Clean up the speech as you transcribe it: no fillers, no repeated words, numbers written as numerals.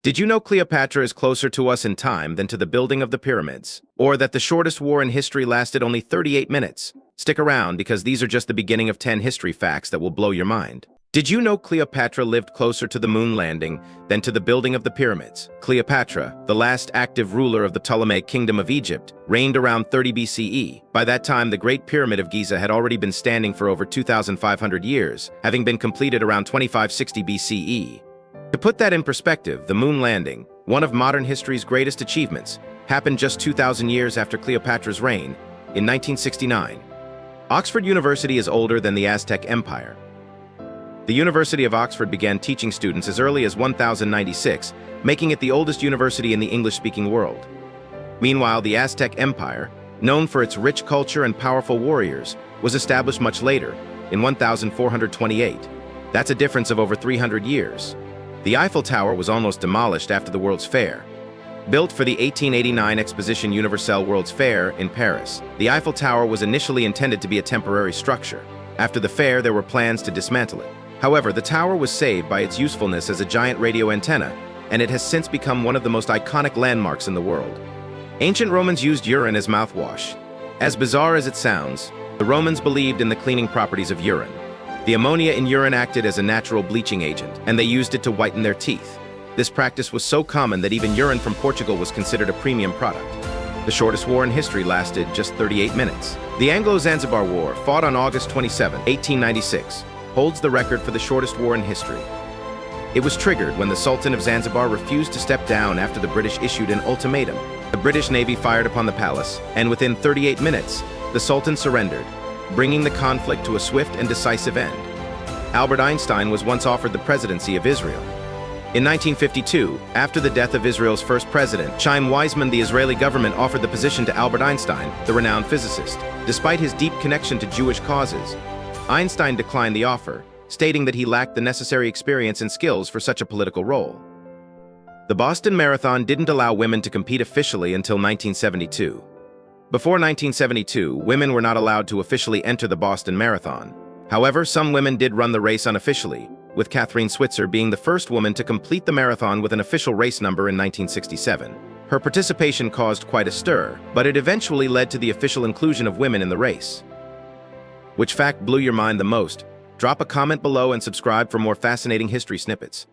Did you know Cleopatra is closer to us in time than to the building of the pyramids? Or that the shortest war in history lasted only 38 minutes? Stick around because these are just the beginning of 10 history facts that will blow your mind. Did you know Cleopatra lived closer to the moon landing than to the building of the pyramids? Cleopatra, the last active ruler of the Ptolemaic Kingdom of Egypt, reigned around 30 BCE. By that time, the Great Pyramid of Giza had already been standing for over 2,500 years, having been completed around 2560 BCE. To put that in perspective, the moon landing, one of modern history's greatest achievements, happened just 2,000 years after Cleopatra's reign, in 1969. Oxford University is older than the Aztec Empire. The University of Oxford began teaching students as early as 1096, making it the oldest university in the English-speaking world. Meanwhile, the Aztec Empire, known for its rich culture and powerful warriors, was established much later, in 1428. That's a difference of over 300 years. The Eiffel Tower was almost demolished after the World's Fair. Built for the 1889 Exposition Universelle World's Fair in Paris, the Eiffel Tower was initially intended to be a temporary structure. After the fair, there were plans to dismantle it. However, the tower was saved by its usefulness as a giant radio antenna, and it has since become one of the most iconic landmarks in the world. Ancient Romans used urine as mouthwash. As bizarre as it sounds, the Romans believed in the cleaning properties of urine. The ammonia in urine acted as a natural bleaching agent, and they used it to whiten their teeth. This practice was so common that even urine from Portugal was considered a premium product. The shortest war in history lasted just 38 minutes. The Anglo-Zanzibar War, fought on August 27, 1896, holds the record for the shortest war in history. It was triggered when the Sultan of Zanzibar refused to step down after the British issued an ultimatum. The British Navy fired upon the palace, and within 38 minutes, the Sultan surrendered, bringing the conflict to a swift and decisive end. Albert Einstein was once offered the presidency of Israel. In 1952, after the death of Israel's first president, Chaim Weizmann, the Israeli government offered the position to Albert Einstein, the renowned physicist. Despite his deep connection to Jewish causes, Einstein declined the offer, stating that he lacked the necessary experience and skills for such a political role. The Boston Marathon didn't allow women to compete officially until 1972. Before 1972, women were not allowed to officially enter the Boston Marathon. However, some women did run the race unofficially, with Catherine Switzer being the first woman to complete the marathon with an official race number in 1967. Her participation caused quite a stir, but it eventually led to the official inclusion of women in the race. Which fact blew your mind the most? Drop a comment below and subscribe for more fascinating history snippets.